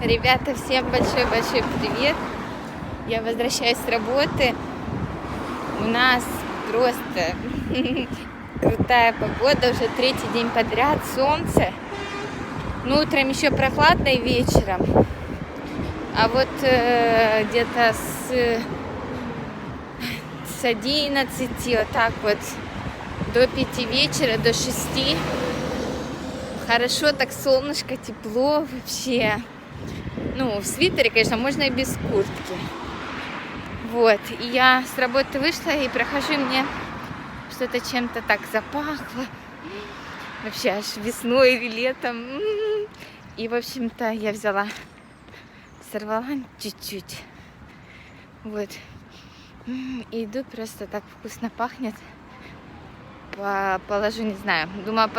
Ребята, всем большой-большой привет. Я возвращаюсь с работы. У нас просто крутая погода, уже третий день подряд, солнце. Ну, утром еще прохладно и вечером. А вот где-то с 11, вот так вот, до 5 вечера, до 6. Хорошо, так солнышко, тепло вообще. Ну, в свитере, конечно, можно и без куртки. Вот, и я с работы вышла и прохожу, мне что-то чем-то так запахло. Вообще аж весной или летом. И, в общем-то, я взяла, сорвала чуть-чуть. Вот. И иду, просто так вкусно пахнет. Положу, не знаю, думала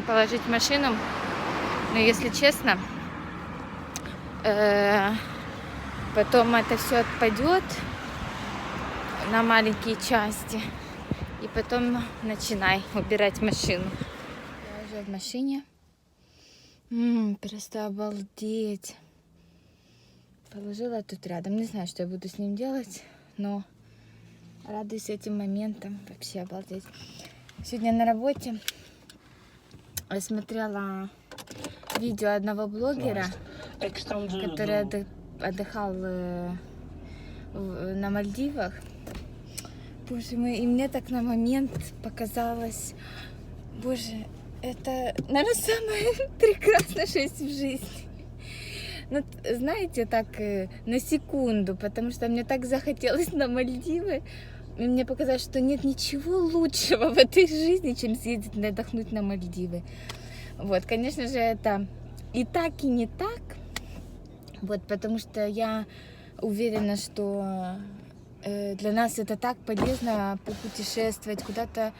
положить в машину. Но, если честно, потом это все отпадет на маленькие части. И потом начинай убирать машину. Я уже в машине. Просто обалдеть. Положила тут рядом. Не знаю, что я буду с ним делать, но радуюсь этим моментом. Вообще обалдеть. Сегодня на работе я смотрела видео одного блогера, который отдыхал на Мальдивах. Боже мой, и мне так на момент показалось, боже, это, наверное, самое прекрасное, что есть в жизни. Ну, знаете, так, на секунду, потому что мне так захотелось на Мальдивы, и мне показалось, что нет ничего лучшего в этой жизни, чем съездить отдохнуть на Мальдивы. Вот, конечно же, это и так, и не так, вот, потому что я уверена, что для нас это так полезно попутешествовать куда-то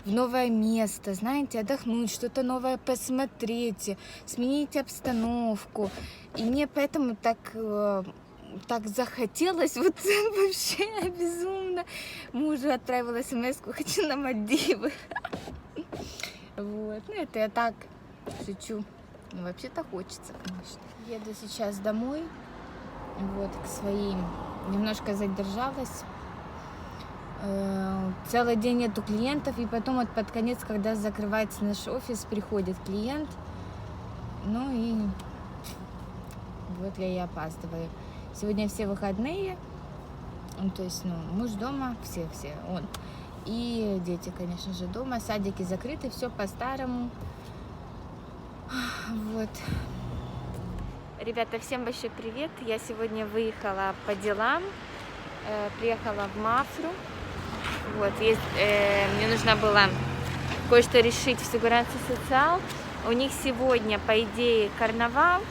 в новое место, знаете, отдохнуть, что-то новое посмотреть, сменить обстановку. И мне поэтому так захотелось, вот вообще безумно. Мужу отправила смс-ку: хочу на Мальдивы. Вот, ну это я так шучу. Ну, вообще-то хочется, конечно. Еду сейчас домой, вот, к своим. Немножко задержалась. Целый день нету клиентов, и потом вот под конец, когда закрывается наш офис, приходит клиент. Ну и вот я и опаздываю. Сегодня все выходные. То есть, муж дома, все, он. И дети, конечно же, дома. Садики закрыты, все по-старому. Вот. Ребята, всем большой привет. Я сегодня выехала по делам. Приехала в Мафру. Вот, мне нужно было кое-что решить в Сигуранце Социал. У них сегодня, по идее, карнавал,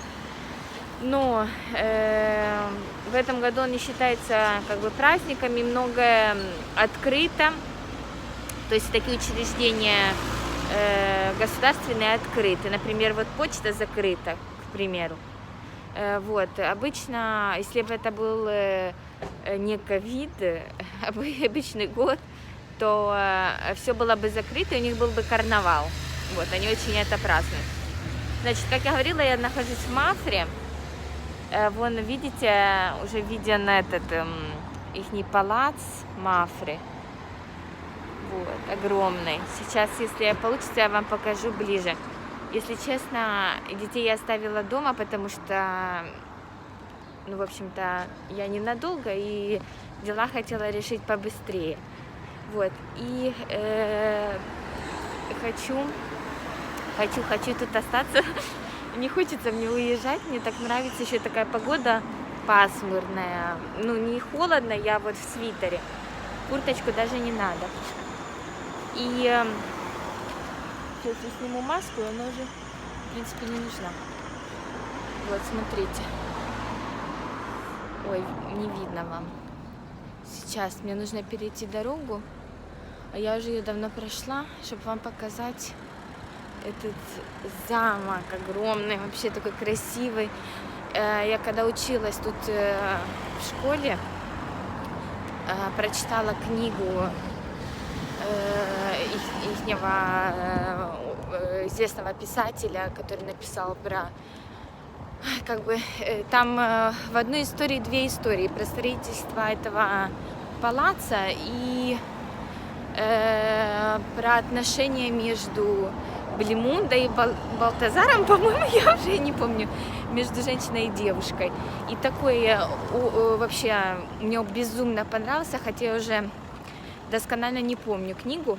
но в этом году он не считается как бы праздником, и многое открыто. То есть такие учреждения государственные открыты. Например, вот почта закрыта, к примеру. Вот, обычно, если бы это был не ковид, а обычный год, то все было бы закрыто, и у них был бы карнавал. Вот, они очень это празднуют. Значит, как я говорила, я нахожусь в Мафре. Вон, видите, уже виден этот ихний палац Мафре. Вот, огромный. Сейчас, если получится, я вам покажу ближе. Если честно, детей я оставила дома, потому что, ну, в общем-то, я ненадолго, и дела хотела решить побыстрее. Вот, и хочу тут остаться. Не хочется мне уезжать, мне так нравится, еще такая погода пасмурная. Ну, не холодно, я вот в свитере. Курточку даже не надо. И сейчас я сниму маску, и она уже, в принципе, не нужна. Вот, смотрите. Ой, не видно вам. Сейчас мне нужно перейти дорогу, а я уже ее давно прошла, чтобы вам показать этот замок огромный, вообще такой красивый. Я когда училась тут в школе, прочитала книгу ихнего известного писателя, который написал про как бы там в одной истории две истории про строительство этого палаца и про отношения между Блимундой и Балтазаром, по-моему, я уже не помню, между женщиной и девушкой. И такое вообще мне безумно понравился, хотя я уже досконально не помню книгу,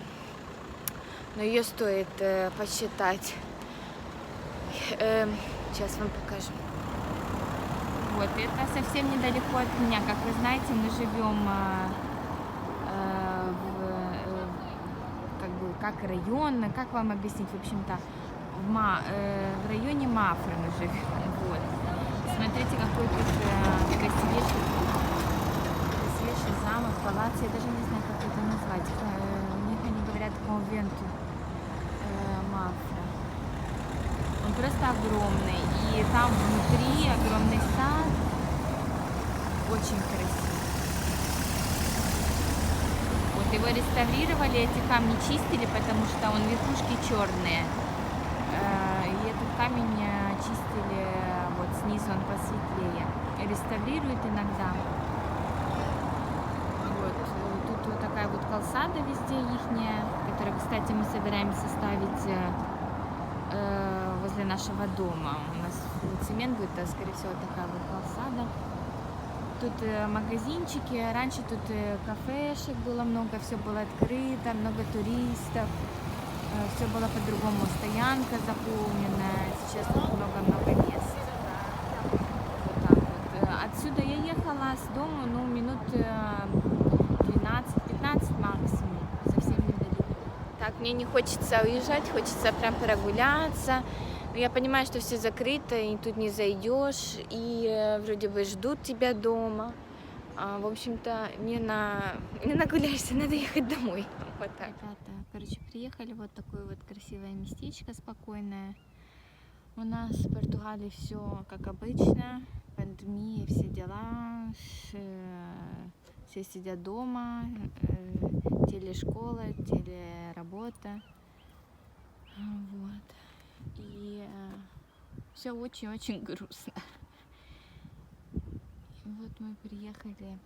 но ее стоит почитать. Сейчас вам покажу. Вот, это совсем недалеко от меня. Как вы знаете, мы живем как район, как вам объяснить, в общем-то, в районе Мафры мы живем. Вот. Смотрите, какой тут красивейший замок, палац, я даже не знаю, как это назвать. У них они говорят конвенту Мафра. Он просто огромный, и там внутри огромный сад, очень красивый. Его реставрировали, эти камни чистили, потому что он верхушки черные. И этот камень чистили, вот снизу он посветлее. Реставрируют иногда. Вот. Тут вот такая вот колсада везде ихняя, которую, кстати, мы собираемся ставить возле нашего дома. У нас цемент будет, скорее всего, такая вот колсада. Тут магазинчики, раньше тут кафешек было много, все было открыто, много туристов, все было по-другому, стоянка заполненная, сейчас тут много-много мест. Вот так вот. Отсюда я ехала с дома, ну, минут 12-15 максимум, совсем недалеко. Так, мне не хочется уезжать, хочется прям прогуляться. Я понимаю, что все закрыто, и тут не зайдешь, и вроде бы ждут тебя дома. В общем-то, не нагуляешься, надо ехать домой. Вот так. Ребята, короче, приехали, вот такое вот красивое местечко, спокойное. У нас в Португалии все как обычно, пандемия, все дела, все сидят дома, телешкола, телеработа. Вот. И все очень-очень грустно. И вот мы приехали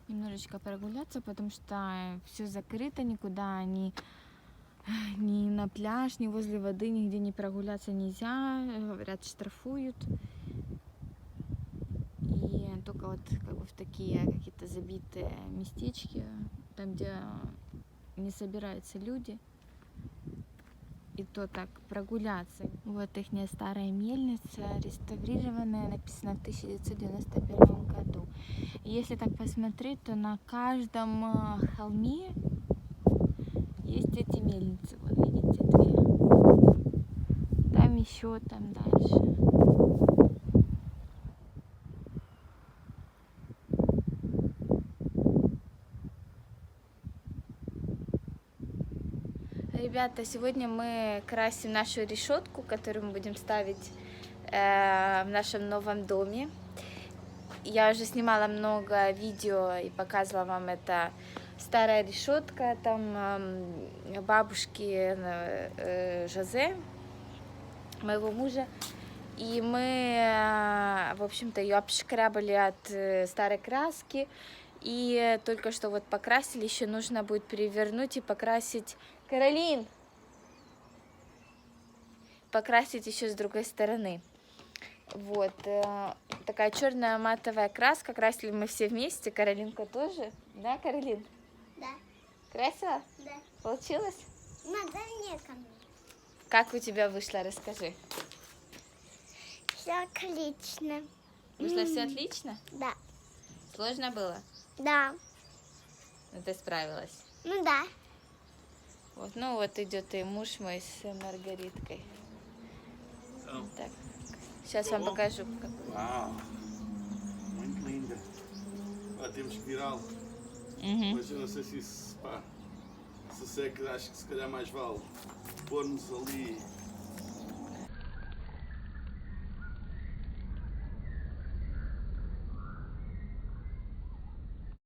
немножечко прогуляться, потому что все закрыто, никуда ни на пляж, ни возле воды, нигде не прогуляться нельзя. Говорят, штрафуют. И только вот как бы в такие какие-то забитые местечки, там, где не собираются люди. И то так прогуляться. Вот их старая мельница, реставрированная, написано в 1991 году. И если так посмотреть, то на каждом холме есть эти мельницы. Вот видите, две. Там еще, там дальше. Ребята, сегодня мы красим нашу решетку, которую мы будем ставить в нашем новом доме. Я уже снимала много видео и показывала вам это. Старая решетка, там бабушки Жозе, моего мужа. И мы, в общем-то, ее обшкрабали от старой краски. И только что вот покрасили, еще нужно будет перевернуть и покрасить. Каролин! Покрасить еще с другой стороны. Вот. Такая черная матовая краска. Красили мы все вместе. Каролинка тоже. Да, Каролин? Да. Красила? Да. Получилось? Надо не ко мне. Как у тебя вышло? Расскажи. Все отлично. Вышло все отлично? Да. Сложно было? Да. Но ты справилась. Ну да. Вот, ну вот идет и mуж мой с Маргариткой. Вот так. Сейчас вам покажу. Uau! Muito linda. Pá, temos que virá-lo. Mas eu não sei se isso, pá, se seca, acho que se calhar mais vale pormos ali